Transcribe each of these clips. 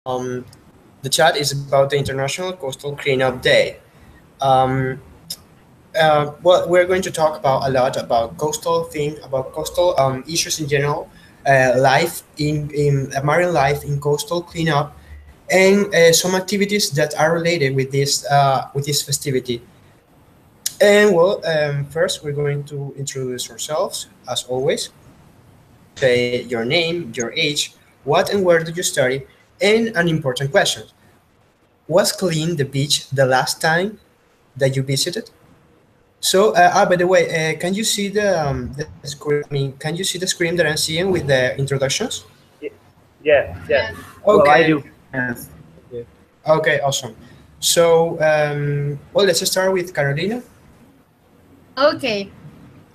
the chat is about the International Coastal Cleanup Day. Um, well, we're going to talk about a lot about coastal things, about coastal issues in general, life in marine life in coastal cleanup, and some activities that are related with this festivity. And well, first we're going to introduce ourselves as always. Say your name, your age, what and where do you study, and an important question: was clean the beach the last time that you visited? So, by the way, can you see the screen? I mean, can you see the screen that I'm seeing with the introductions? Y- Yes, yes. Well, I Okay, do. Yes. Yes. okay, awesome. So, well, let's start with Carolina. Okay.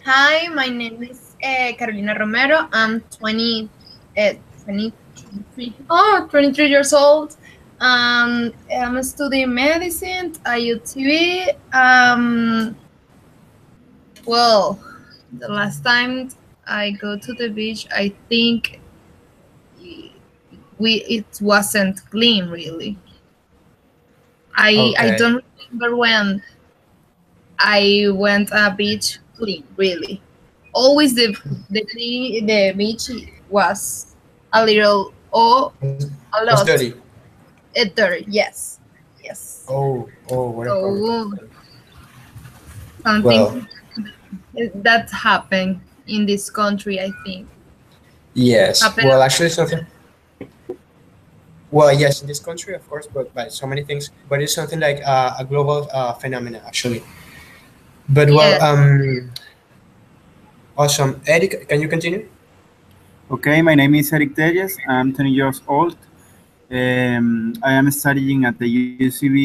Hi, my name is Carolina Romero. I'm 23. Oh, 23 years old. I'm studying medicine at UTV. Well, the last time I go to the beach, I think it wasn't clean really. I Okay. don't remember when I went a beach clean really. Always the beach was a little or a Was lot dirty. dirty. Yes, yes. Oh, what a problem. So something Well, that happened in this country, I think. yes. Happened. Well, actually, something. Well, yes, in this country, of course, but by so many things. But it's something like a global phenomenon, actually. But well, Yes. awesome. Eric, can you continue? Okay, my name is Eric Telles. I'm 20 years old. I am studying at the UCB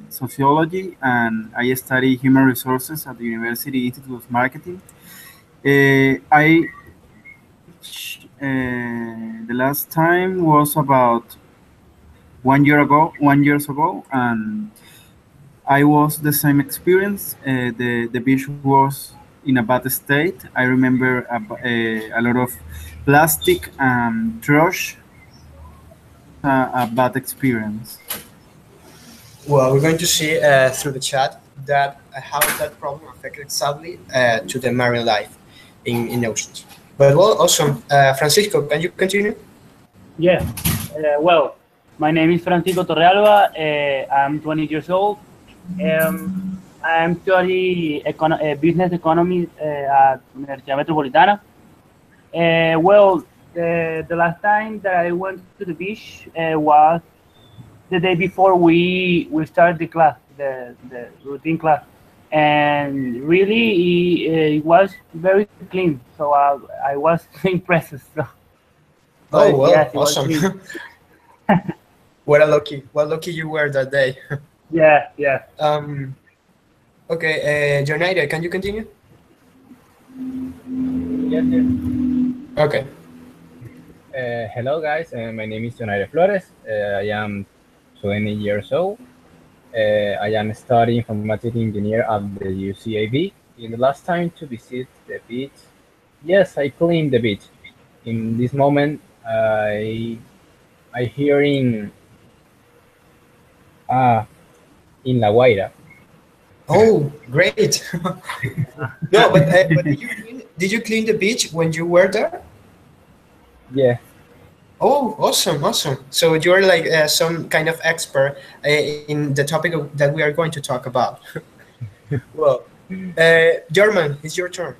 Sociology, and I study Human Resources at the University Institute of Marketing. I the last time was about 1 year ago, 1 years ago, and I was the same experience. The beach was in a bad state. I remember a lot of plastic and trash. A bad experience. Well, we're going to see through the chat that how that problem affected sadly to the marine life in oceans. But well, awesome. Francisco, can you continue? Yes. Well, my name is Francisco Torrealba. I'm 20 years old. I'm studying business economy at Universidad Metropolitana. Well, the last time that I went to the beach was the day before we started the class, the routine class, and really it was very clean. So I was impressed. So, Oh but well, yes, it was awesome. clean. What lucky you were that day. Yeah, yeah. Okay, Jonaida, can you continue? Yes, yes. Okay. Hello, guys. My name is Donaire Flores. I am 20 years old. I am studying informatic engineer at the UCAB. In the last time to visit the beach, yes, I cleaned the beach. In this moment, I hearing in La Guaira. Oh, great. No, but did you clean the beach when you were there? Yeah. Oh, awesome, awesome. So you're like some kind of expert in the topic that we are going to talk about. Well, German, it's your turn.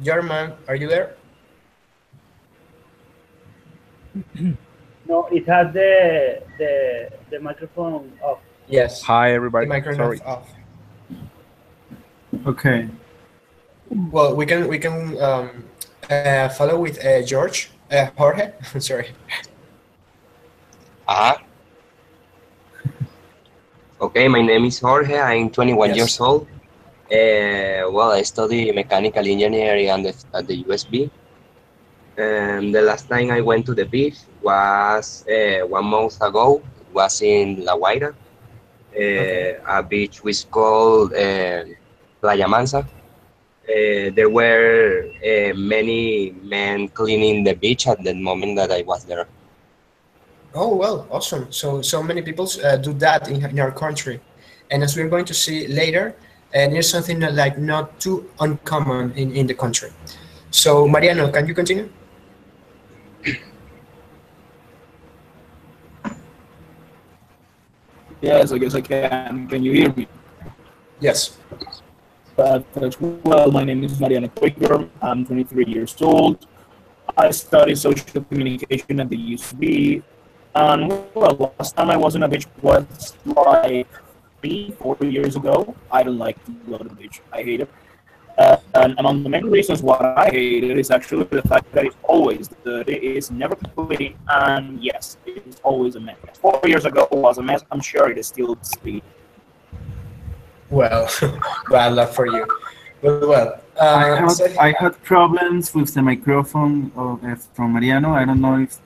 German, are you there? No, it has the microphone off. Yes. Hi, The everybody. microphone Sorry. off. Okay. Well, we can follow with Jorge. Sorry. Okay, my name is Jorge. I'm 21 Yes. years old. Well, I study mechanical engineering at the USB. The last time I went to the beach was 1 month ago. It was in La Guaira, Okay. a beach which called Playa Mansa. there were many men cleaning the beach at the moment that I was there. Oh well, awesome. So many people do that in our country, and as we're going to see later, and it's something that, like, not too uncommon in the country. So Mariano, can you continue? Yes, I guess I can. Can you hear me? Yes. Well, my name is Mariano Koiker. I'm 23 years old. I study social communication at the UCB. And well, last time I was on a beach was like 3, 4 years ago. I don't like to go to the beach. I hate it. And among the main reasons why I hate it is actually the fact that it's always dirty, it's never complete, and yes, it's always a mess. 4 years ago it was a mess. I'm sure it is still speed. Well, bad luck for you. But well, I had problems with the microphone from Mariano. I don't know if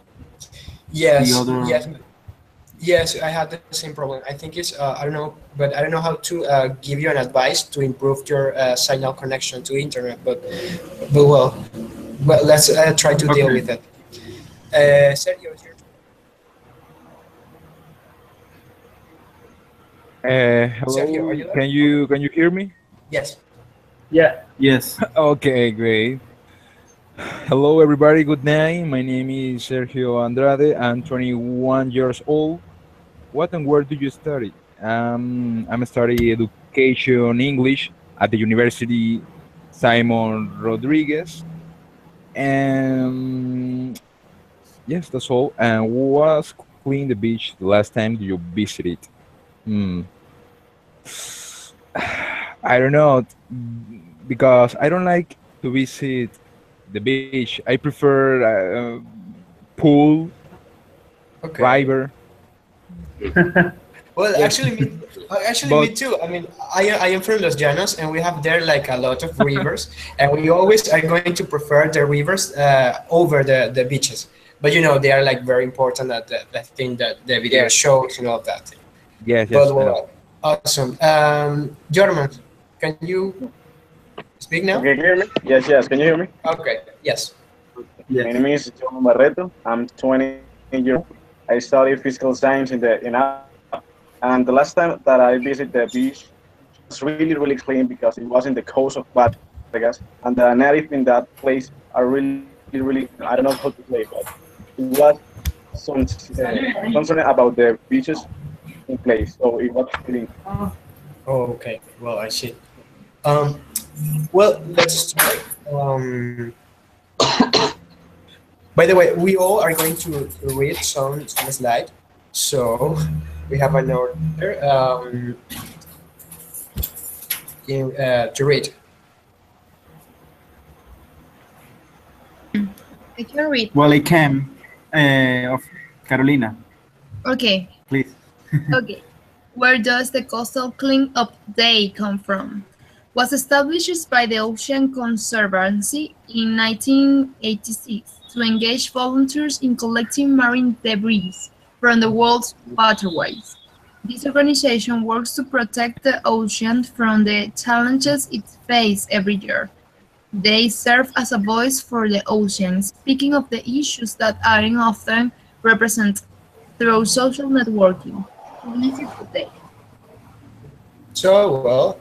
yes, the other. yes, I had the same problem. I think it's I don't know, but I don't know how to give you an advice to improve your signal connection to internet. But well, let's try to deal Okay. with it. Sergio, it's your turn. Sergio, are Hello, you there? can you hear me? Yes. Yeah. Yes. Okay, great. Hello, everybody. Good night. My name is Sergio Andrade. I'm 21 years old. What and where do you study? I'm studying education English at the University Simon Rodriguez. And yes, that's all. And was clean the beach the last time you visited? Hmm. I don't know because I don't like to visit the beach. I prefer pool, Okay. river. Well, Yes, actually, me but too. I mean, I am from Los Llanos, and we have there like a lot of rivers, and we always are going to prefer the rivers over the beaches. But you know, they are like very important at the thing that the video yes, shows and all that. yes, But yes, I know. well, awesome. Jorman, can you speak now? Okay, can you hear me? Yes, yes. Can you hear me? Okay. Yes. My Yes. name is John Barreto. I'm 20 years old. I study physical science in Alabama. And the last time that I visited the beach was really, really clean because it was in the coast of Vargas. And the native in that place are really, really, I don't know how to say, but it was some concern about the beaches in place. So it was clean. Oh, okay. Well, I see. Um, well, let's start. By the way, we all are going to read some slide. So we have an order to read. I can read. Well, I can. Of Carolina, Okay. please. Okay. Where does the Coastal Cleanup Day come from? Was established by the Ocean Conservancy in 1986 to engage volunteers in collecting marine debris from the world's waterways. This organization works to protect the ocean from the challenges it faces every year. They serve as a voice for the ocean, speaking of the issues that aren't often represented through social networking. This is the day. So, well,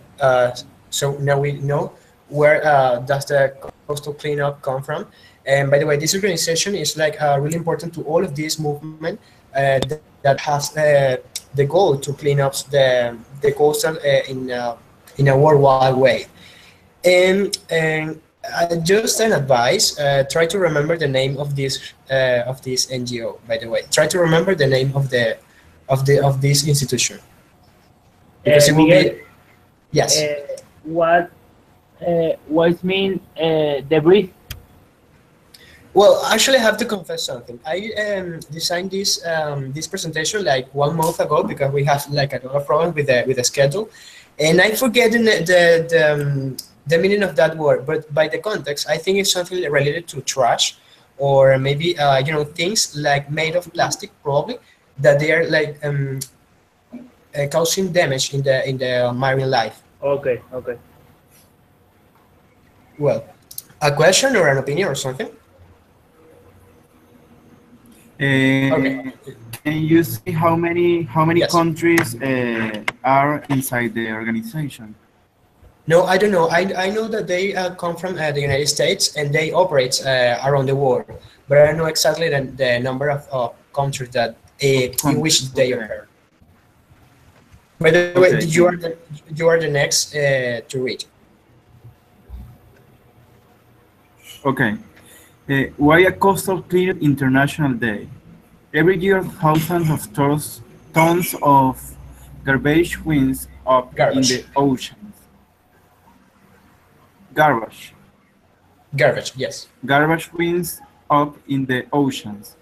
so now we know where does the coastal cleanup come from. And by the way, this organization is like really important to all of this movement that has the goal to clean up the coastal in a worldwide way. And just an advice: try to remember the name of this NGO. By the way, try to remember the name of this institution because it will Miguel, be yes. what it mean debris? Well, actually, I have to confess something. I designed this presentation like 1 month ago because we have like a lot of problems with the schedule, and I forget the meaning of that word. But by the context, I think it's something related to trash, or maybe things like made of plastic, probably that they are like causing damage in the marine life. Okay, okay. Well, a question or an opinion or something? Okay. Can you see how many Yes. countries are inside the organization? No, I don't know. I know that they come from the United States and they operate around the world, but I don't know exactly the number of countries that in which Countries, they okay. occur. By the way, Okay, you are the next to read. okay. Why a coastal clear international day? Every year, thousands of tons of garbage winds up in the Garbage. oceans. Garbage. Garbage, yes. Garbage winds up in the oceans.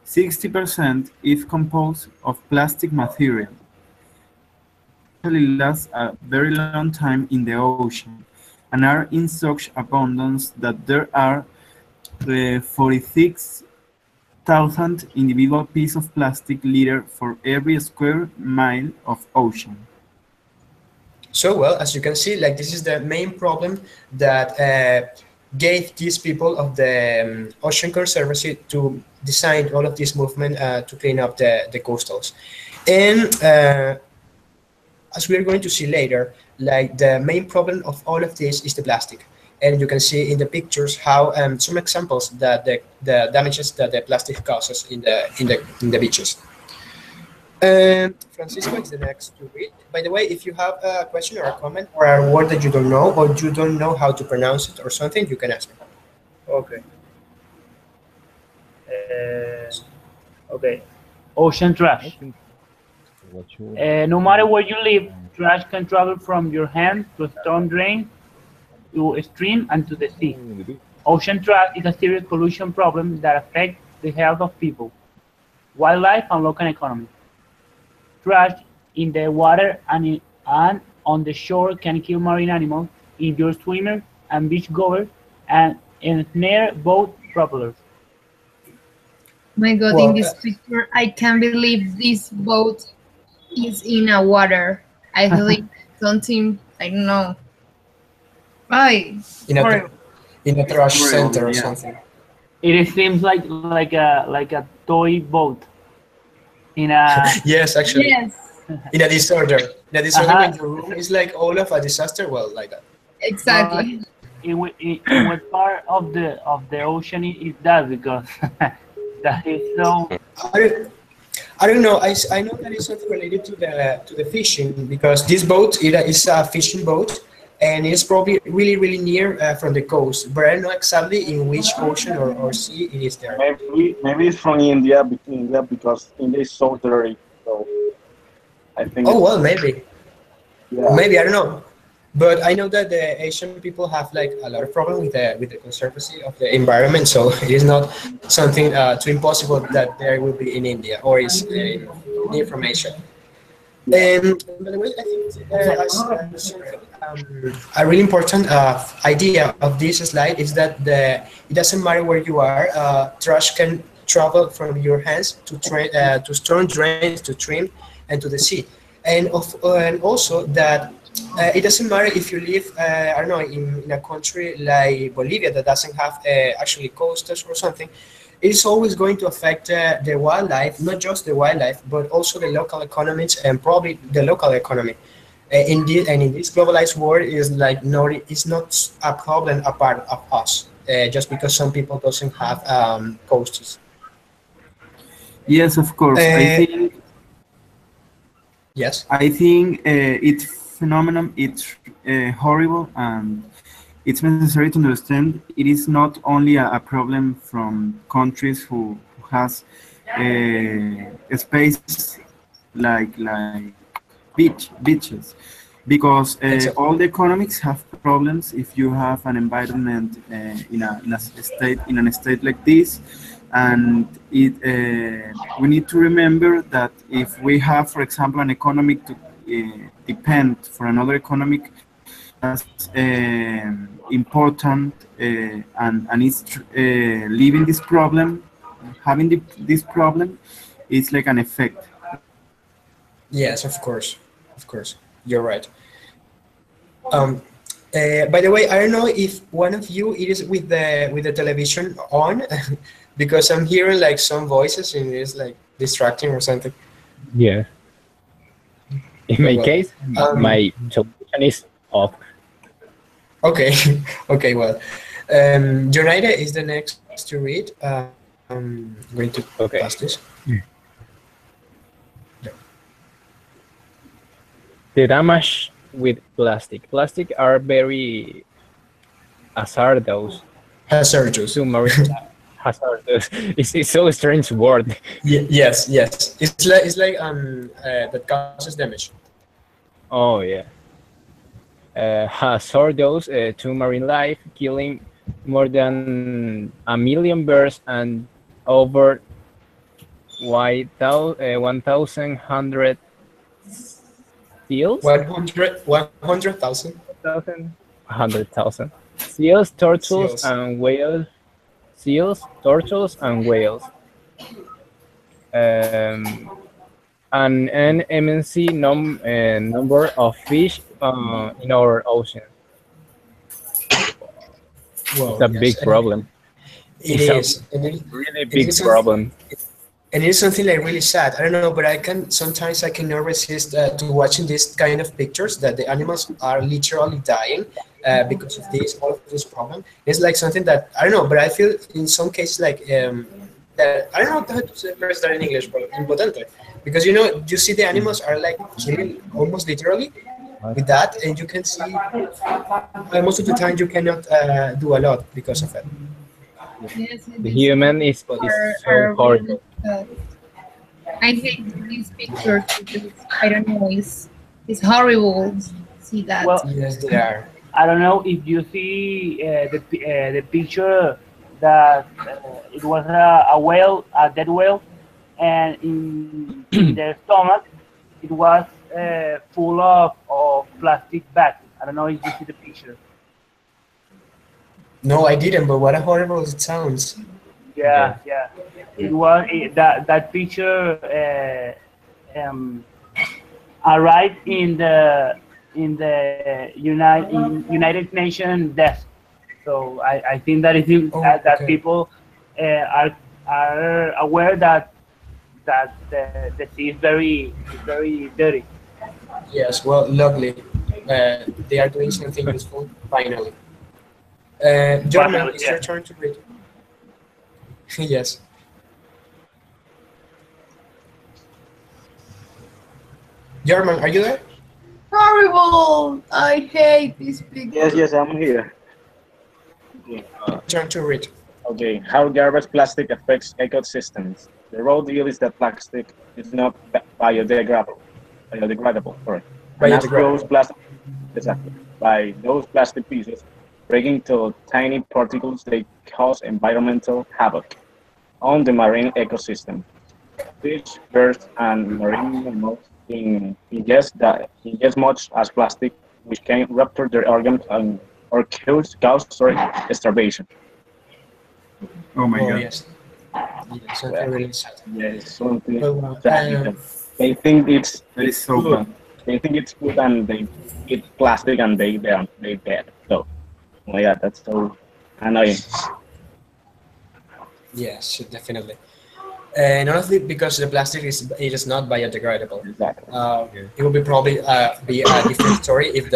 60% is composed of plastic material. Usually lasts a very long time in the ocean and are in such abundance that there are 46,000 individual pieces of plastic litter for every square mile of ocean. So, well, as you can see, like this is the main problem that gave these people of the Ocean Conservancy to design all of this movement to clean up the coastals. And as we're going to see later, like the main problem of all of this is the plastic. And you can see in the pictures how some examples that the damages that the plastic causes in the beaches. And Francisco is the next to read. By the way, if you have a question or a comment or a word that you don't know or you don't know how to pronounce it or something, you can ask me. Okay. Okay. Ocean trash. No matter where you live, trash can travel from your hand to a storm drain, to a stream, and to the sea. Ocean trash is a serious pollution problem that affects the health of people, wildlife, and local economy. Trash in the water and on the shore can kill marine animals, injure swimmers and beachgoers, and ensnare boat propellers. My God, Well, in this picture, I can't believe this boat is in a water. I believe something, I don't know. Ay, in a horrible. in a trash Horrible, center or yeah. something. It seems like a toy boat in a Yes, actually, Yes, in a disorder. In a disorder Uh-huh. when your room is like all of a disaster. Well, like that. exactly. in what part of the ocean is that, because that is so. I don't, I don't know. I know that it's not related to the fishing because this boat is a fishing boat and it's probably really near from the coast, but I don't know exactly in which ocean or sea it is there. Maybe it's from India, because India is so dirty. So I think Oh it's, well, maybe yeah. maybe I don't know, but I know that the Asian people have like a lot of problem with the conservancy of the environment, so it is not something too impossible that there will be in India or is near from Asia. And by the way, I think a really important idea of this slide is that it doesn't matter where you are, trash can travel from your hands to storm drains, to stream, and to the sea. And also that it doesn't matter if you live, I don't know, in a country like Bolivia that doesn't have actually coasters or something. It's always going to affect the wildlife, not just the wildlife, but also the local economies and probably the local economy. In this globalized world, is like not it's not a problem a part of us, just because some people doesn't have coasters. Yes, of course. Uh, yes. I think it's phenomenon. It's horrible, and it's necessary to understand it is not only a problem from countries who has space like beaches, because Exactly. all the economics have problems if you have an environment in a state like this, and we need to remember that if we have, for example, an economic to depend for another economic as important and it's living this problem, having this problem, it's like an effect. Yes, of course, you're right. Um, By the way, I don't know if one of you it is with the television on, because I'm hearing like some voices and it's like distracting or something. Yeah. In But my well, case, my television is off. okay, okay. Well, Jonaida is the next to read. Going to Okay. pass this. The damage with plastic. Plastic are very hazardous Hazardous. to marine life. Hazardous. It's so strange word. Yes, yes. It's like that causes damage. Oh yeah. Hazardous to marine life, killing more than 1 million birds and over 1,100 seals. 100,000 100,000 seals, turtles, seals. and whales. Seals, turtles, and whales. An immense number of fish in our ocean. Well, It's a yes, big problem. it It's a is, and really it big is problem. and it's something like really sad. I don't know, but I can sometimes I cannot resist to watching this kind of pictures that the animals are literally dying because of this all of this problem. It's like something that I don't know, but I feel in some cases like that I don't know how to say that in English, but impotente, because you know you see the animals are like killing almost literally with that, and you can see most of the time you cannot do a lot because of it. Yes, The these human is so are really horrible. sad. I hate these pictures because I don't know. It's horrible to see that. Well, Yes, they are. I don't know if you see the picture that it was a whale, a dead whale, and in their stomach it was full of plastic bags. I don't know if you see the picture. No, I didn't, but what a horrible it sounds. Yeah, yeah. It was that picture arrived in United Nations desk. So I think that it is Oh, that okay. people are aware that the sea is very dirty. Yes, well, lovely. They are doing something useful, finally. German, Finally, it's yeah. your turn to read. Yes. German, are you there? Horrible! I hate these pictures. Yes, I'm here. Turn to read. Okay, how garbage plastic affects ecosystems. The raw deal is that plastic is not biodegradable. Sorry. And as those Biodegradable. plastic, exactly, by those plastic pieces breaking to tiny particles, they cause environmental havoc on the marine ecosystem. Fish, birds, and marine mammals ingest much as plastic, which can rupture their organs and or cause starvation. Oh my Oh, god. yes. Yes, something really sad. Yes, something Well, sad because they think it's That is so food. bad. They think it's food and they eat plastic and they dead. So, oh my god, that's so annoying. yes, definitely. And honestly, because the plastic is not biodegradable. Exactly. It would be probably be a different story if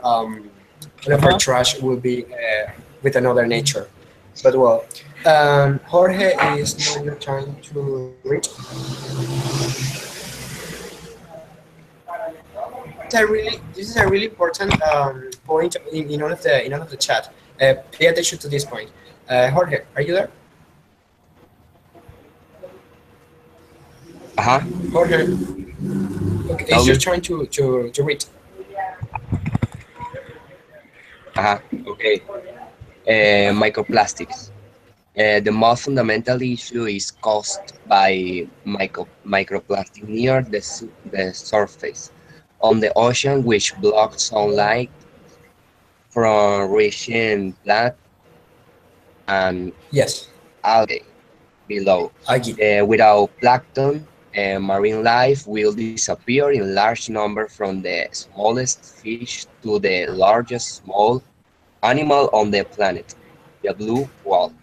all of our trash will be with another nature. But well, Jorge is now your turn to read. This is a really important point in all of the chat. Pay attention to this point. Jorge, are you there? Jorge, okay, it's your turn to read. Okay. Microplastics. The most fundamental issue is caused by microplastic near the surface on the ocean, which blocks sunlight from reaching plant and Yes, algae below. Agi. Without plankton, marine life will disappear in large number from the smallest fish to the largest small animal on the planet, the blue whale.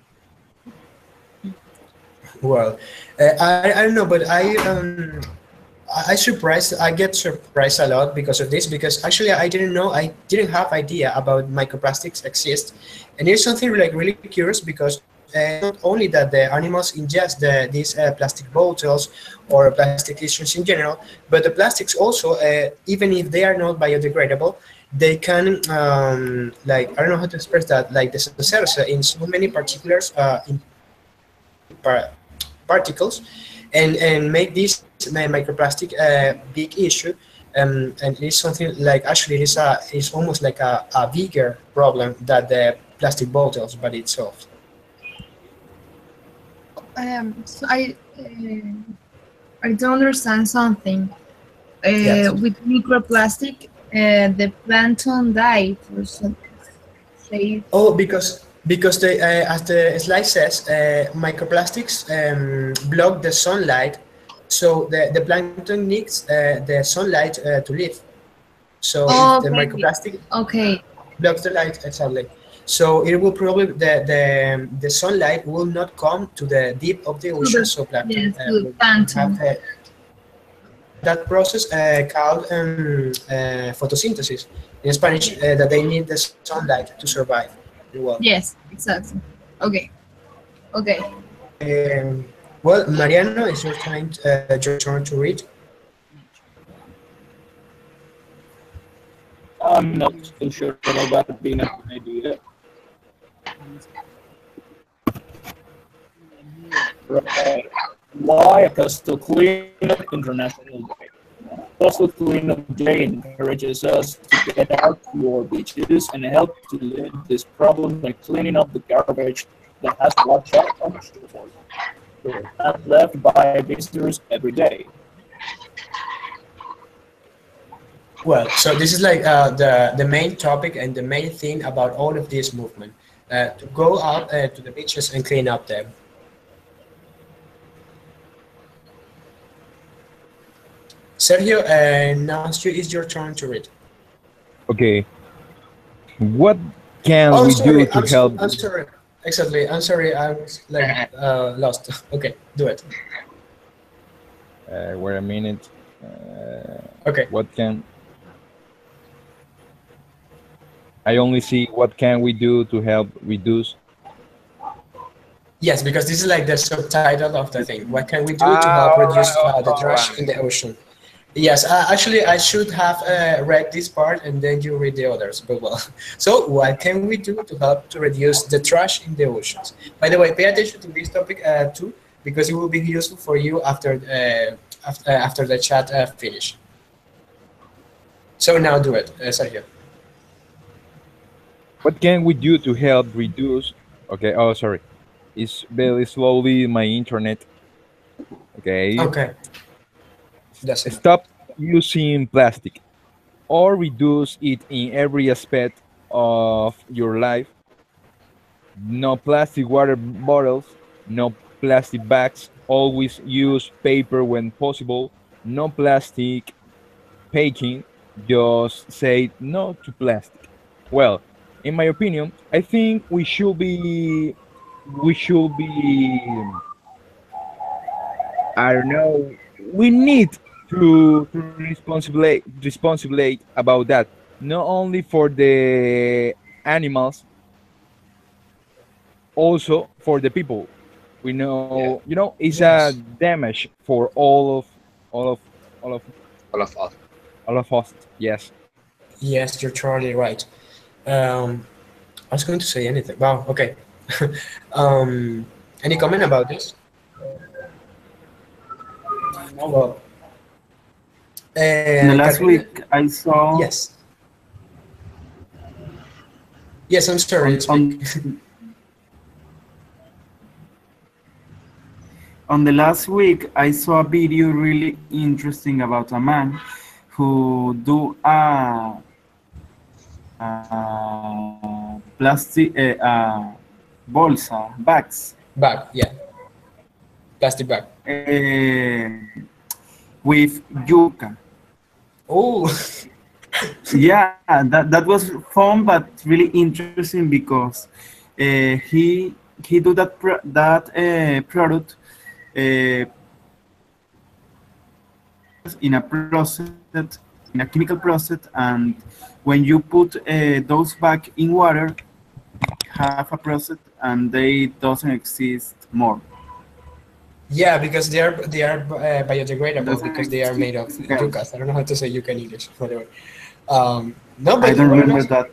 Well, I don't know, but I surprised. I get surprised a lot because of this. Because actually, I didn't know. I didn't have idea about microplastics exist, and it's something like really curious because not only that the animals ingest these plastic bottles or plastic issues in general, but the plastics also, even if they are not biodegradable, they can like I don't know how to express that, like deshacerse in so many particulars in particles and make this microplastic a big issue, and it's something like actually it's almost like a bigger problem than the plastic bottles by itself. So I don't understand something. Yes. With microplastic, the plankton died or something. Say, Oh, because they, as the slide says, microplastics block the sunlight, so the plankton needs the sunlight to live. So oh, if the okay, microplastic okay, blocks the light, exactly. So it will probably the sunlight will not come to the deep of the to ocean. the So plankton yes, to the will have plankton. that process called photosynthesis in Spanish, that they need the sunlight to survive. Well, Yes, exactly. Okay, okay. um, well, Mariano, it's your turn to read. I'm not still sure about that being a good idea. Right. Why a coastal cleanup international day? Coastal cleanup day encourages us to get out to our beaches and help to limit this problem by cleaning up the garbage that has washed up on the shore, not left by visitors every day. Well, so this is like the main topic and the main thing about all of this movement, to go out to the beaches and clean up them. Sergio, now it's your turn to read. Okay. What can Oh, we do sorry, to help? I'm sorry. Exactly, I'm sorry, I was like lost. Okay, do it. Wait a minute. Okay. What can I only see? What can we do to help reduce? Yes, because this is like the subtitle of the thing. What can we do to Ah, help all right, reduce the all trash right. in the ocean? Yes, actually, I should have read this part and then you read the others. But well, so what can we do to help to reduce the trash in the oceans? By the way, pay attention to this topic too, because it will be useful for you after the chat finish. So now do it, Sergio. What can we do to help reduce? Okay. Oh, sorry. It's very slowly my internet. Okay. Okay, that's enough. Stop using plastic or reduce it in every aspect of your life. No plastic water bottles, no plastic bags. Always use paper when possible. No plastic packaging. Just say no to plastic. Well, in my opinion, I think we should be I don't know. We need to responsibly about that. Not only for the animals, also for the people. We Yeah. know, it's a Yes, damage for all of all of All of us. all of us. Yes. yes, you're totally right. I was going to say anything. Wow, okay. um, any comment about this? Well, In the last Katrina? week, I saw Yes. Yes, I'm sorry. on Speak. on the last week I saw a video really interesting about a man who do a plastic bolsa bags. Bag, yeah. Plastic bag. Uh, with yuca. Oh, Yeah, that was fun, but really interesting because he do that product uh, in a process, in a chemical process, and when you put those back in water, have a process and they doesn't exist more. yeah, because they are biodegradable Doesn't because they are made of exist again. yucas. I don't know how to say yucca in English. Whatever. No, I but don't what an remember that.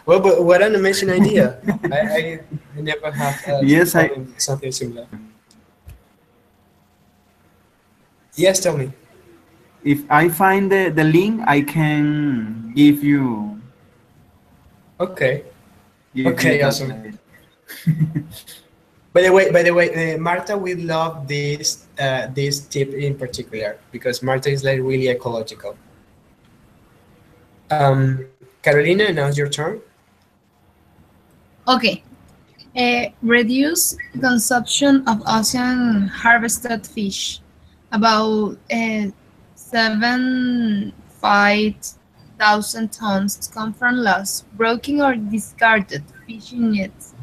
well, but what an amazing idea. I never have Yes, something similar. Yes, tell me. if I find the link, I can Okay. give you Okay, that awesome. later. By the way, Marta will love this tip in particular because Marta is like really ecological. Carolina, now's your turn. Okay. Reduce consumption of ocean harvested fish. About 75,000 tons come from lost, broken, or discarded fishing nets.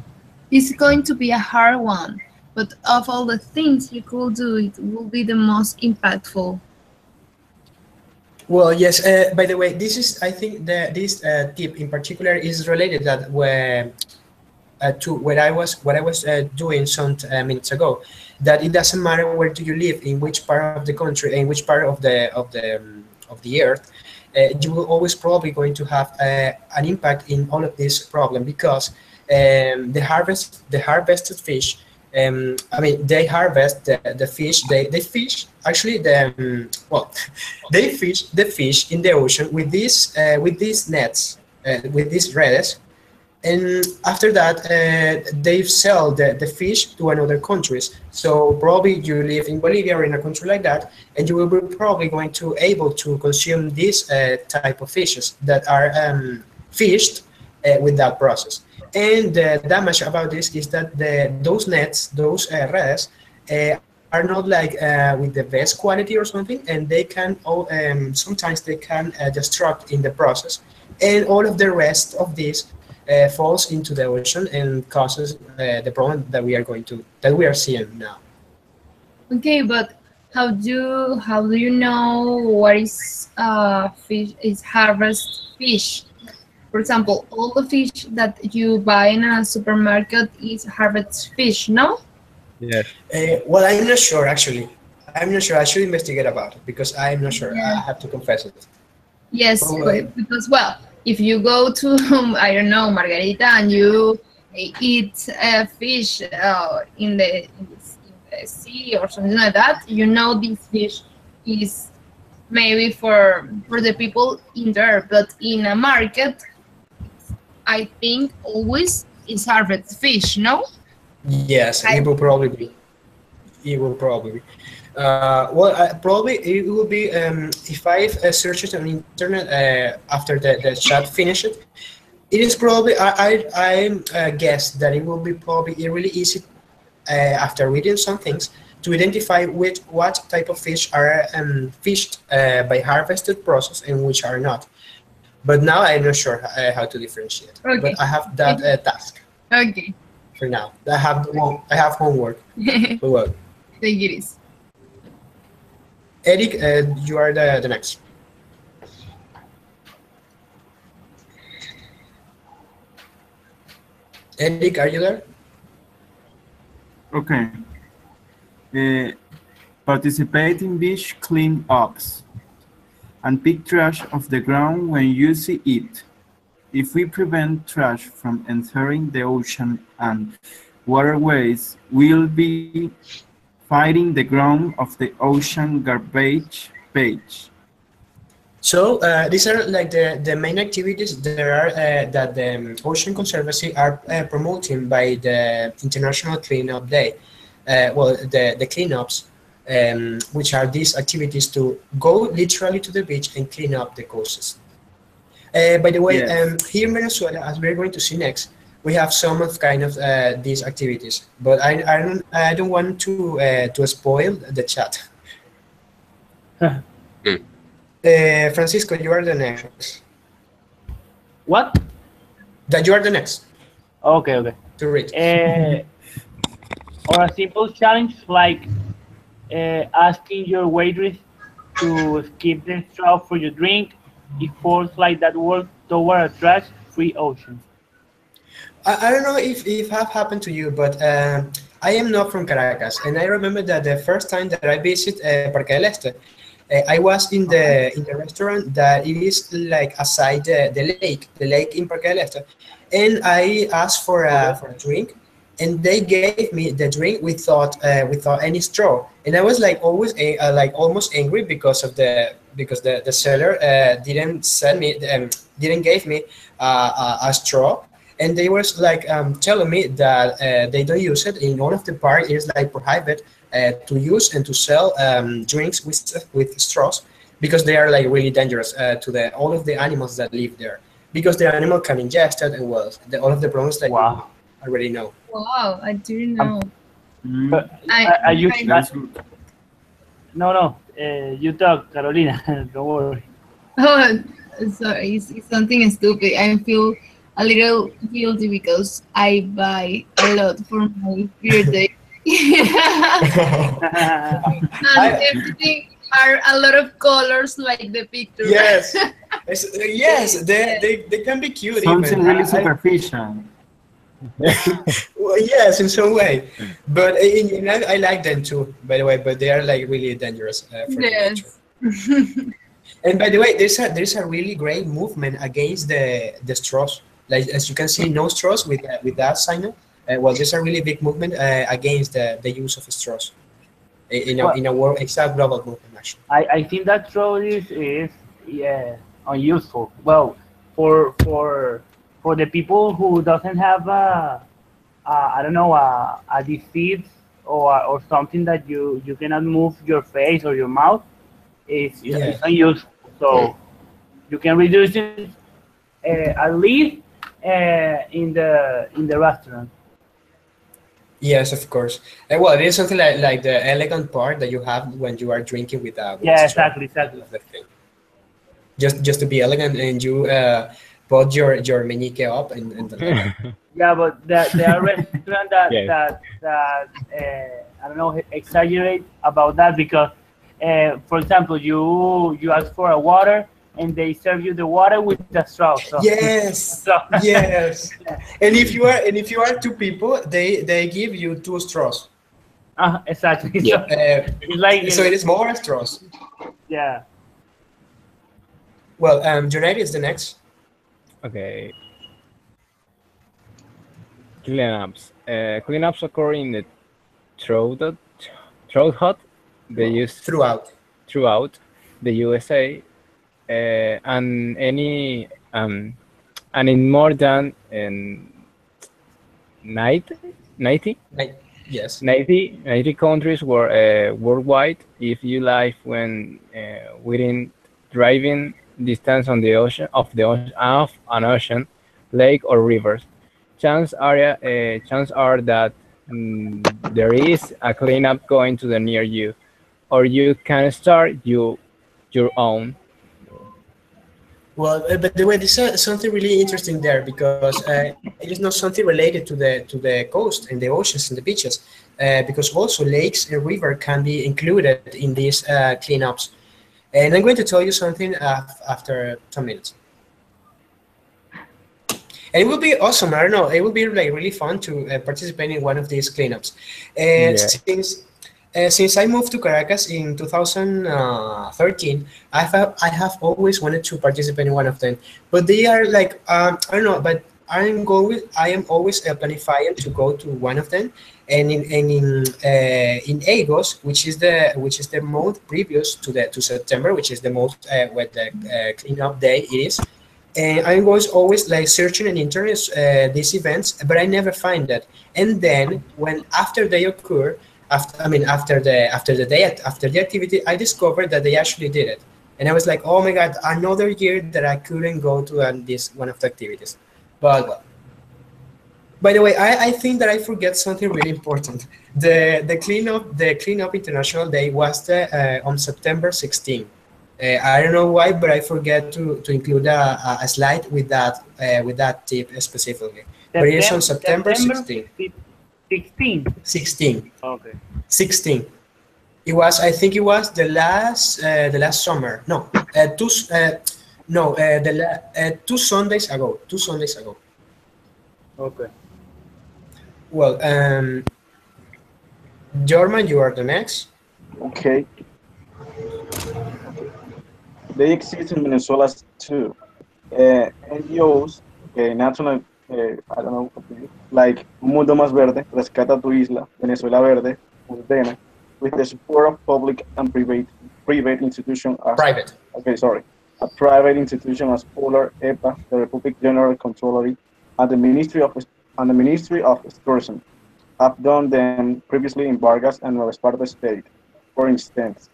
It's going to be a hard one, but of all the things you could do, it will be the most impactful. Well, yes. By the way, this is I think this tip in particular is related that where to what I was doing some minutes ago, that it doesn't matter where do you live, in which part of the country, in which part of the earth, you will always probably going to have an impact in all of this problem because the harvested fish. I mean, they harvest the fish. They fish actually well, they fish the fish in the ocean with these nets, with these redes, and after that they sell the fish to another countries. So probably you live in Bolivia or in a country like that, and you will be probably going to able to consume this type of fishes that are fished with that process. And the damage about this is that those nets, those redes, are not like with the best quality or something, and they can sometimes they can destruct in the process, and all of the rest of this falls into the ocean and causes the problem that we are seeing now. Okay, but how do you know what is fish is harvest fish? For example, all the fish that you buy in a supermarket is harvest fish, no? Yes. Well, I'm not sure actually. I'm not sure. I should investigate about it because I'm not sure. I Yeah. have to confess it. Yes, Oh, because well, if you go to I don't know Margarita and you eat fish in the sea or something like that, you know this fish is maybe for the people in there, but in a market, I think always is harvest fish, no? yes, I, it will probably be. It will probably be. Well, probably it will be if I search it on the internet after the chat finished. It is probably I guess that it will be probably really easy after reading some things to identify what type of fish are fished by harvested process and which are not. But now I'm not sure how to differentiate. okay, But I have that task okay. for now. I have homework. Take But well, it easy. Eric, you are the next. Eric, are you there? Okay. Uh, Participate in beach cleanups and pick trash off the ground when you see it. If we prevent trash from entering the ocean and waterways, we'll be fighting the ground of the ocean garbage page. So these are like the main activities there are that the Ocean Conservancy are promoting by the International Cleanup Day. Well, the cleanups, which are these activities to go literally to the beach and clean up the coasts. By the way, Yes. here in Venezuela, as we're going to see next, we have some of kind of these activities, but I don't want to spoil the chat. Francisco, you are the next. What? That you are the next Okay, okay. to read. Or a simple challenge like asking your waitress to skip the straw for your drink. It falls like that work toward a trash-free ocean. I don't know if have happened to you, but I am not from Caracas, and I remember that the first time that I visited Parque del Este, I was in the restaurant that it is like aside the lake in Parque del Este, and I asked for a drink, and they gave me the drink without any straw, and I was like always like almost angry because the seller didn't send me didn't give me a straw, and they was like telling me that they don't use it in one of the park. It is like prohibited to use and to sell drinks with straws because they are like really dangerous to the all of the animals that live there because the animal can ingest it and well all of the problems that Wow. you already know. Wow, I didn't know. But I you That's good. no, you talk, Carolina. Don't worry. Oh, sorry, it's something stupid. I feel a little guilty because I buy a lot for my birthday. And everything are a lot of colors like the picture. Yes, yes, they can be cute Something even. really superficial. Well, yes, in some way, but I like them too. By the way, but they are like really dangerous for the nature. Yes. And by the way, there's a really great movement against the straws. Like as you can see, no straws with that sign. Well, there's a really big movement against the use of straws in a world. It's a global movement actually. I think that straw is yeah, unuseful. Well, for the people who doesn't have I don't know a disease or something that you cannot move your face or your mouth, it's unuseful. So you can reduce it at least in the restaurant. Yes, of course. Well, it is something like the elegant part that you have when you are drinking with Yeah, a straw. exactly. Of the thing. Just to be elegant, and you put your meñique up and the Yeah, but there are restaurants that Yes. I don't know exaggerate about that because, for example, you ask for a water and they serve you the water with the straw. So, Yes, so yes. And if you are two people, they give you two straws. exactly. Yeah. So it's like So it is more straws. yeah. Well, Junaid is the next. Okay. Cleanups. Cleanups occur in the throat hut. They use Throughout. throughout the USA, and and in more than 90, 90, Like, yes. 90 countries were worldwide. If you live when within driving distance on the ocean of an ocean, lake or rivers, chance are that there is a cleanup going to the near you, or you can start your own. Well, but the way this is something really interesting there because it is not something related to the coast and the oceans and the beaches, because also lakes and river can be included in these cleanups. And I'm going to tell you something after 10 minutes. And it will be awesome. I don't know. It will be like really fun to participate in one of these cleanups. And Yeah. since I moved to Caracas in 2013, I have always wanted to participate in one of them. But they are like I don't know. But I am always planning to go to one of them. And in August, which is the month previous to September, which is the most where the cleanup day is. And I was always like searching on internet these events, but I never find that. And then when after they occur, after the activity, I discovered that they actually did it, and I was like, oh my god, another year that I couldn't go to this one of the activities. But well, By the way, I think that I forget something really important. The cleanup International Day was on September 16th. I don't know why, but I forget to include a slide with that tip specifically. But it is on September September 16th. 16. 16. Okay. 16. It was. I think it was the last summer. No, two Sundays ago. 2 Sundays ago. Okay. Well, Jorman, you are the next. Okay. They exist in Venezuela too. NGOs, national, I don't know, like Mundo Más Verde, Rescata tu Isla, Venezuela Verde, Ordena, with the support of public and private institutions. Private. Okay, sorry. A private institution as Polar, EPA, the Republic General Controllery, and the Ministry of Tourism have done them previously in Vargas and Nueva Esparta State, for instance.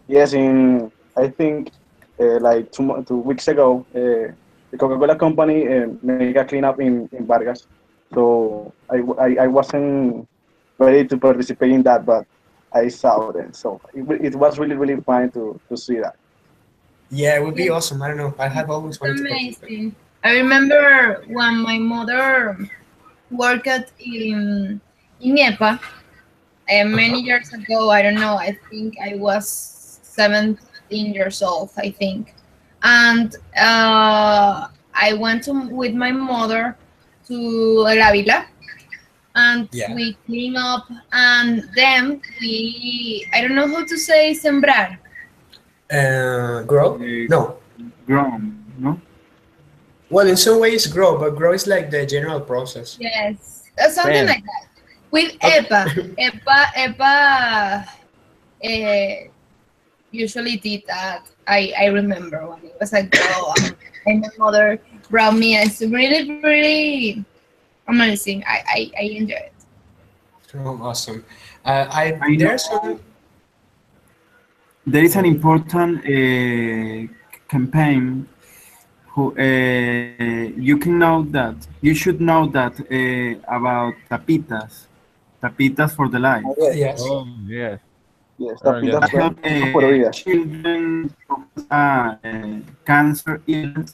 Yes, I think like 2 weeks ago, the Coca-Cola company made a cleanup in Vargas. So I wasn't ready to participate in that, but I saw it. So it was really, really fun to see that. Yeah, it would be awesome. I don't know. I have always It's wanted to participate. amazing. I remember when my mother worked in EPA many years ago. I don't know. I think I was 17 years old. I think, and I went with my mother to La Vila, and Yeah. we clean up, and then I don't know how to say sembrar. Grow? No. Grown, no? Well, in some ways, grow, but grow is like the general process. Yes, something Man. like that. With Okay. EPA usually did that. I remember when it was a girl and my mother brought me. It's really, really amazing. I enjoy it. Oh, awesome. I There's know. some. There is an important campaign. You can know that. You should know that about tapitas for the life. Yes. Oh, yes. Yes, Yeah. tapitas Help por vida. children who have cancer illness,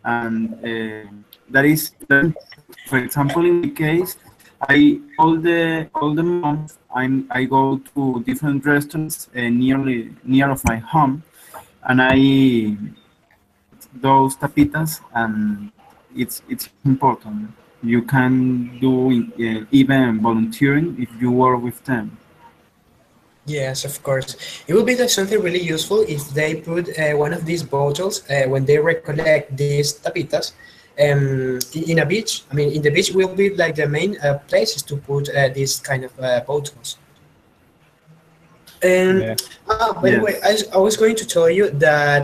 and that is, for example, in my case, all the month I go to different restaurants near of my home, and I those tapitas, and it's important. You can do even volunteering if you work with them. Yes, of course. It would be like something really useful if they put one of these bottles when they recollect these tapitas in a beach. I mean, in the beach will be like the main places to put these kind of bottles. And Yeah. by the Yes. way, I was going to tell you that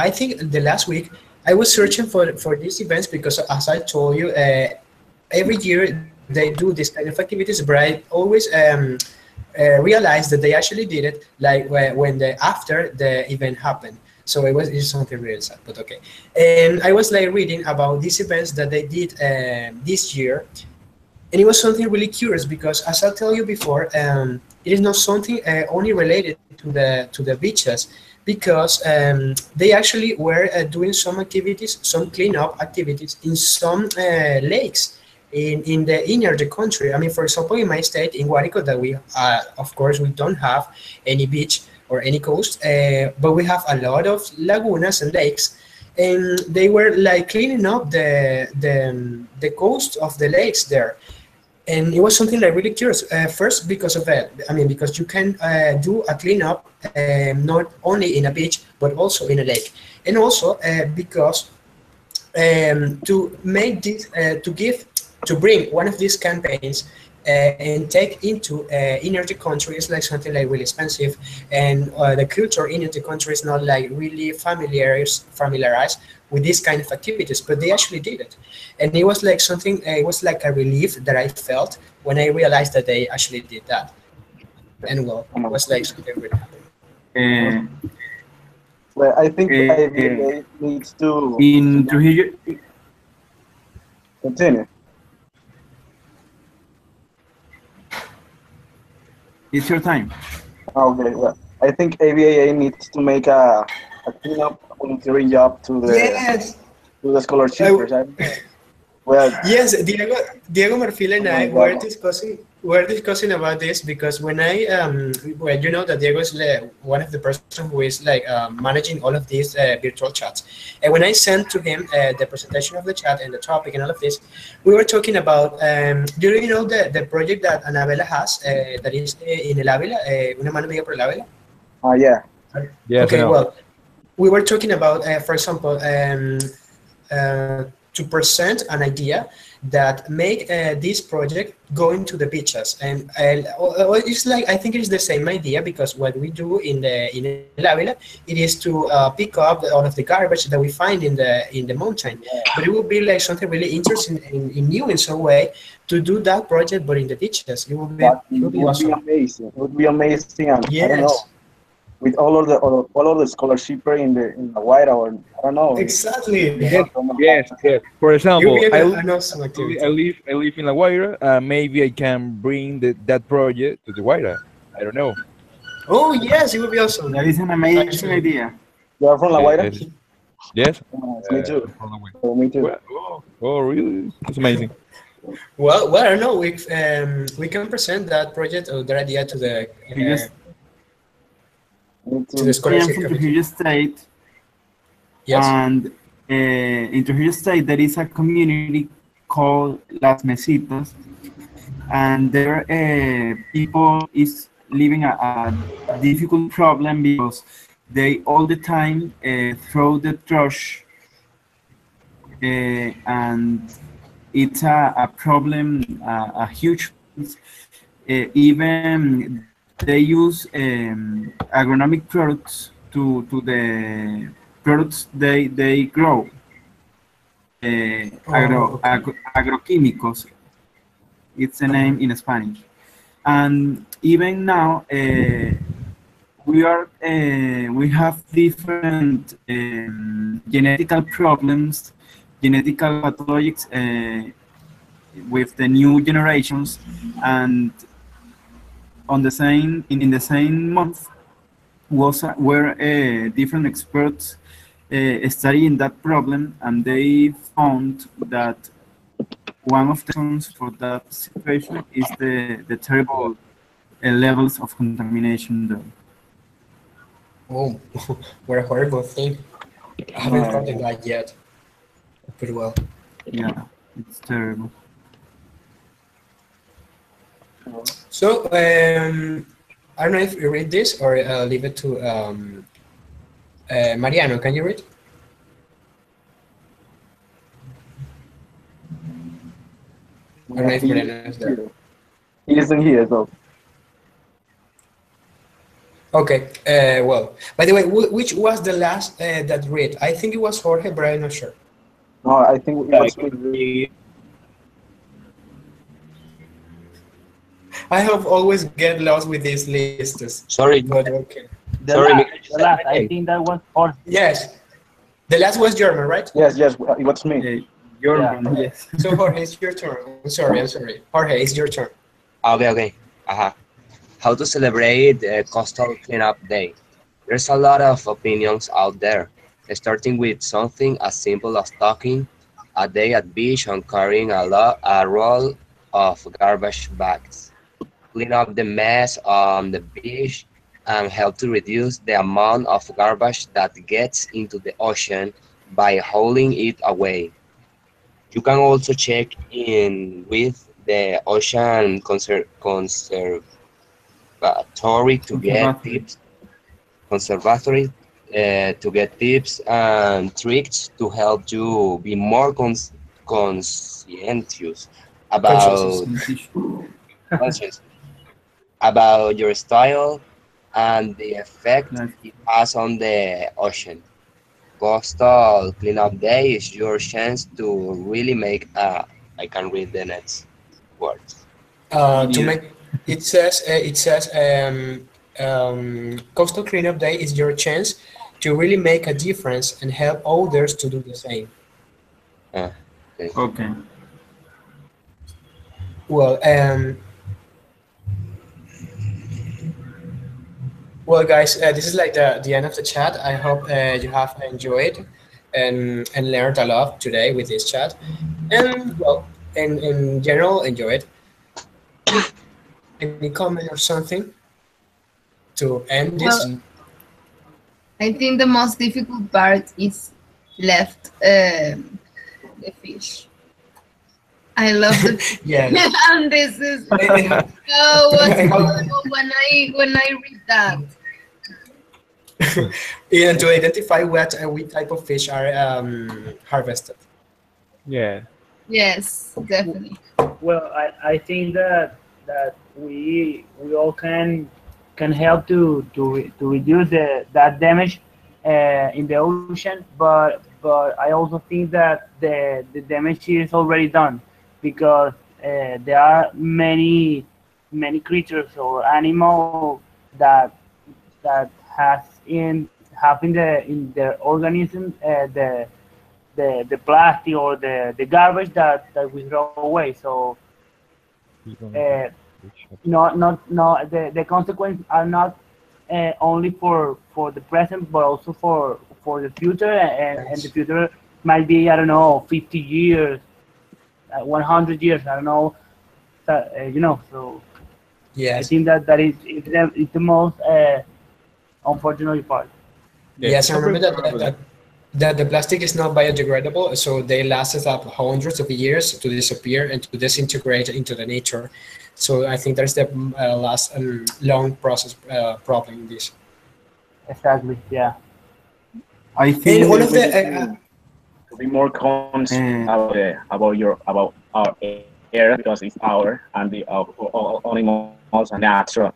I think the last week I was searching for these events because, as I told you, every year they do this kind of activities, but I always realized that they actually did it like when after the event happened. So it's something really sad, but okay. And I was like reading about these events that they did this year, and it was something really curious because, as I'll tell you before, it is not something only related to the beaches, because they actually were doing some activities, some cleanup activities in some lakes in the inner the country. I mean, for example, in my state, in Guarico, that we of course we don't have any beach or any coast, but we have a lot of lagunas and lakes, and they were like cleaning up the coast of the lakes there. And it was something like really curious. First, because of that, I mean, because you can do a cleanup not only in a beach but also in a lake, and also because to make this to bring one of these campaigns and take into inner the country is like something like really expensive, and the culture in the country is not like really familiarized with this kind of activities, but they actually did it. And it was like something, it was like a relief that I felt when I realized that they actually did that. And well, it was like something really Uh, Well, I think uh, IBA needs to in Trujillo, continue. It's your time. Okay, well, I think ABAA needs to make a cleanup volunteering job Yes. to the scholarship. Right? Well, Yes, Diego Marfil and oh my I God. were discussing about this because when I well, you know that Diego is one of the person who is like managing all of these virtual chats, and when I sent to him the presentation of the chat and the topic and all of this, we were talking about do you know the project that Anabela has that is in El Ávila, Una mano amiga por El Ávila? Yeah. Yes, I Okay, know. well, we were talking about, for example, to present an idea that make this project going to the beaches, and it's like I think it's the same idea because what we do in El Ávila, it is to pick up all of the garbage that we find in the mountain. But it would be like something really interesting and new in some way to do that project, but in the beaches. But It would it be would be awesome. amazing. It would be amazing, and I don't know, Yes, with all of the scholarship in the white or I don't know. exactly. Yes, yes, yes. For It would example, be I an awesome activity. live in La Guaira. Maybe I can bring that project to the Guaira. I don't know. Oh yes, it would be awesome. That is an amazing Actually. idea. You are from La Guaira? Yes. Yes. Me too. From La Guaira. Oh, me too. Oh, really? It's amazing. Well, I don't know. We can present that project or that idea to the You just Me to too. the I am scholarship from committee. Trujillo State, Yes. and in Trujillo State there is a community called Las Mesitas, and there people is living a difficult problem because they all the time throw the trash, and it's a problem, a huge. Even they use agronomic products to the products they grow. Agroquímicos, it's the name in Spanish. And even now, we have different genetical problems, genetical pathologies with the new generations, and on the same in the same month were different experts studying that problem, and they found that one of the reasons for that situation is the terrible levels of contamination there. Oh, what a horrible thing. I haven't thought of that yet. Pretty well. Yeah, it's terrible. So I don't know if you read this or leave it to Mariano. Can you read? I don't know if Mariano is there. He isn't here, though. Okay. Well, by the way, which was the last that read? I think it was Jorge, but I'm not sure. No, I think it was me. I have always get lost with these lists. Sorry. But okay. Sorry, The last, I think that was Jorge. Yes. The last was German, right? Yes, it was me. Yes. So Jorge, it's your turn. I'm sorry. Jorge, it's your turn. Okay. How to celebrate Coastal Cleanup Day? There's a lot of opinions out there, starting with something as simple as talking a day at beach and carrying a roll of garbage bags. Clean up the mess on the beach and help to reduce the amount of garbage that gets into the ocean by hauling it away. You can also check in with the Ocean Conservatory to get tips. Conservatory to get tips and tricks to help you be more conscientious about conscious about your style and the effect it has on the ocean. Coastal Cleanup Day is your chance to really make I can read the next words. To make it says Coastal Cleanup Day is your chance to really make a difference and help others to do the same. Okay. Well, Well, guys, this is like the end of the chat. I hope you have enjoyed and learned a lot today with this chat. And well, in general, enjoy it. Any comment or something to end this? Well, I think the most difficult part is left the fish. I love the fish. Yeah. And this is so wonderful when I read that. And to identify what type of fish are harvested. Yeah. Yes, definitely. Well, I think that we all can help to reduce that damage in the ocean, but I also think that the damage is already done because there are many creatures or animals that has in their organism the plastic or the garbage that we throw away. So uh, the consequences are not only for the present but also for the future, and the future might be, I don't know, 50 years, 100 years, I don't know. So I Yes. think that it's the most unfortunate part. Yes, I remember Something about that the plastic is not biodegradable, so they lasted up hundreds of years to disappear and to disintegrate into the nature. So I think there's the last long process problem in this. Exactly. Yeah. I And think one of We the need to be more conscious about our air because it's our and the all animals and natural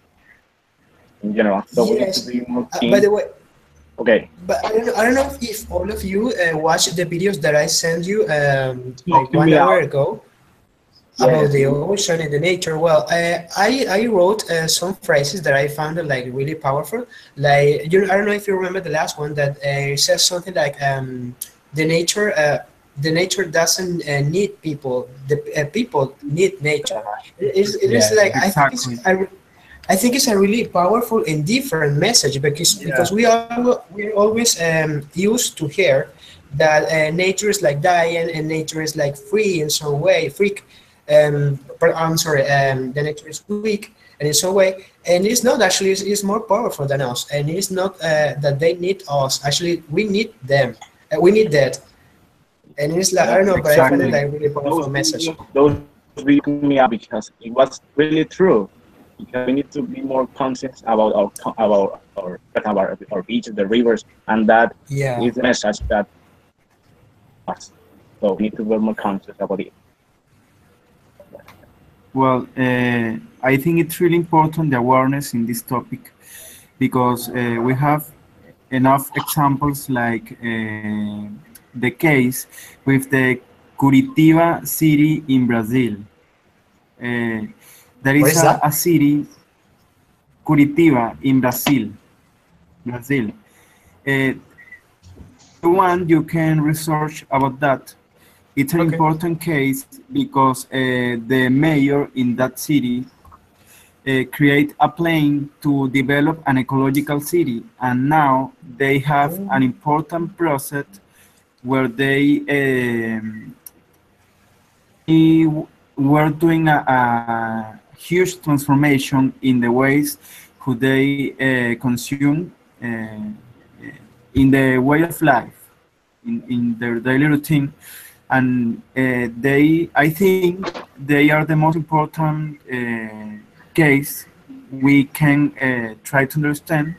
in general. So we need to yes. be more By keen. the way, Okay. but I don't know if all of you watched the videos that I sent you like to 1 me hour out. ago about Yes. the ocean and the nature. Well, I wrote some phrases that I found like really powerful. Like I don't know if you remember the last one that says something like the nature uh, the nature doesn't need people. The people need nature. It is Yeah. like exactly. I think it's a really powerful and different message because Yeah. we're always used to hear that nature is like dying and nature is like free in some way, freak. But I'm sorry, the nature is weak and in some way, and it's not actually. It's more powerful than us, and it's not that they need us. Actually, we need them. We need that, and it's like I Yeah. don't know, but I find it Exactly. like a really powerful message. Those videos me out because it was really true. Because we need to be more conscious about our beaches, the rivers, and that Yeah. is the message that us. So we need to be more conscious about it. Well, I think it's really important the awareness in this topic because we have enough examples like the case with the Curitiba city in Brazil. There What is is that? a city, Curitiba in Brazil. Uh, one you can research about that. It's an Okay. important case because the mayor in that city create a plan to develop an ecological city, and now they have an important process where they were doing a huge transformation in the ways who they consume in the way of life, in their daily routine. And I think they are the most important case we can try to understand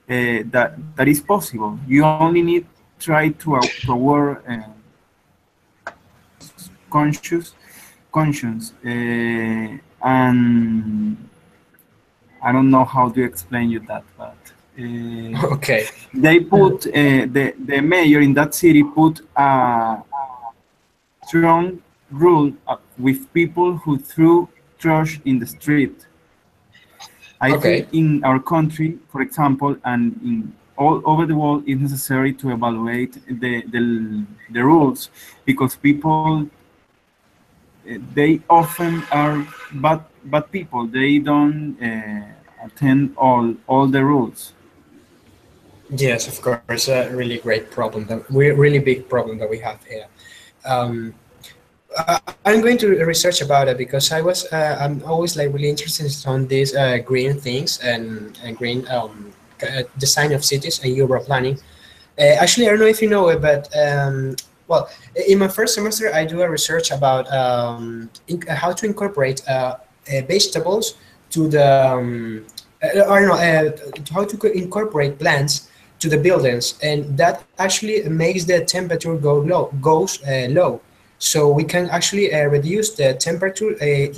that is possible. You only need try to aware conscious conscience and I don't know how to explain you that, but Okay. they put the mayor in that city put a strong rule with people who threw trash in the street. I think Okay. in our country, for example, and in all over the world, it's necessary to evaluate the rules because people they often are bad people. They don't attend all the rules. Yes, of course, a really great problem, really big problem that we have here. Um, I'm going to research about it because I'm always like really interested on these green things and green design of cities and urban planning. Actually, I don't know if you know it, but well, in my first semester, I do a research about how to incorporate vegetables to the or no, how to incorporate plants to the buildings, and that actually makes the temperature goes low. So we can actually reduce the temperature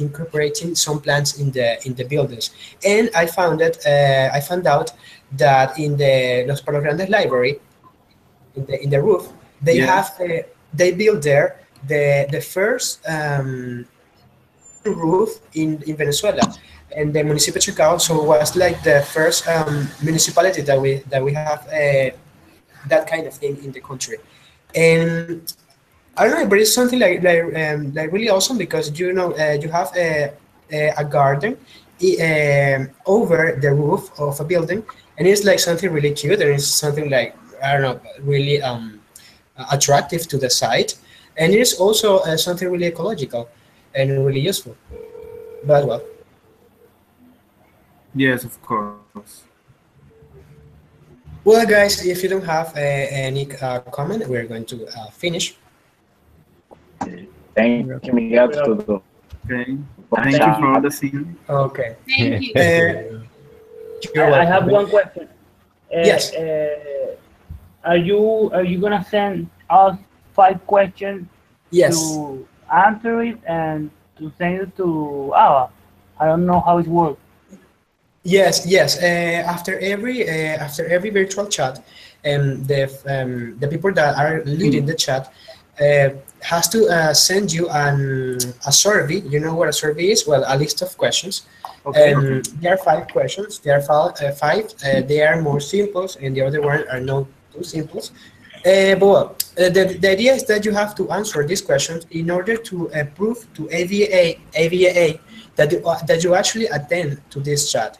incorporating some plants in the buildings. And I found out that in the Los Palos Grandes library, in the roof, they Yes. have they built there the first roof in Venezuela, and the municipio of Chacao so was like the first municipality that we have that kind of thing in the country. And I don't know, but it's something like really awesome because you know you have a garden over the roof of a building, and it's like something really cute, and it's something like I don't know, really attractive to the site, and it is also something really ecological and really useful. But well, Yes, of course. well, guys, if you don't have any comment, we're going to finish. Thank you, Miguel, to the Okay. Thank you for listening. Okay. Thank you. You're I have welcome. one question. Yes. Are you gonna send us 5 questions Yes. to answer it and to send it to Ava? I don't know how it works. Yes, yes. After every virtual chat, the people that are leading the chat has to send you a survey. You know what a survey is? Well, a list of questions. Okay. There are 5 questions. There are five. They are more simple, and the other one are not too simple. But well, the idea is that you have to answer these questions in order to prove to AVA that you actually attend to this chat.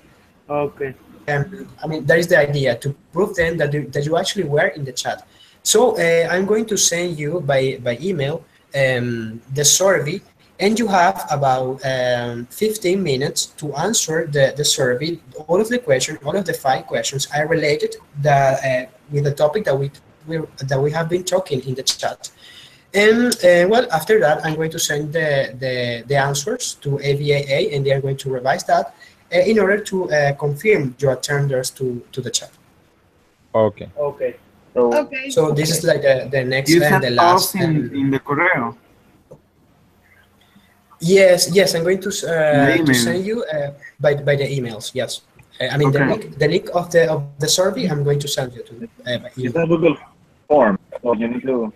Okay. I mean, that is the idea, to prove then that you actually were in the chat. So I'm going to send you by email the survey, and you have about 15 minutes to answer the survey. All of the questions, all of the 5 questions are related with the topic that we have been talking in the chat. And well, after that, I'm going to send the answers to AVAA, and they are going to revise that in order to confirm your attendance to the chat. Okay. Okay. Okay. So this is like the next You and sent the last. us in the correo. Yes, I'm going to email. send you by the emails. Yes, I mean Okay. the link of the survey. I'm going to send you to by It's email. a Google form, so you need to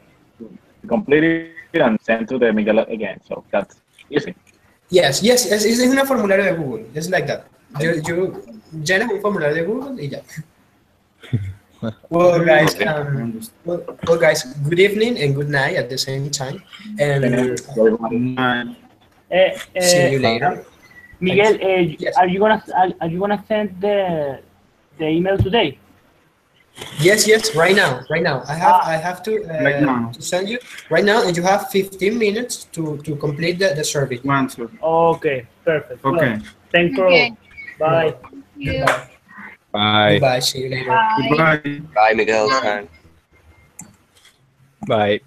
complete it and send to the Miguel again. So that's easy. Yes, es un formulario de Google. It's like that. You llenas un formulario de Google y ya. Well, guys, well, guys, good evening and good night at the same time, and see you later. Miguel, Yes. are you gonna send the email today? Yes, right now. I have to Right now. to send you right now, and you have 15 minutes to complete the survey. Answer. Okay, perfect. Okay. Well, thanks for Okay. all. Bye. Thank you. Bye. Goodbye. See you later. Bye. Goodbye. Bye, Miguel. Bye.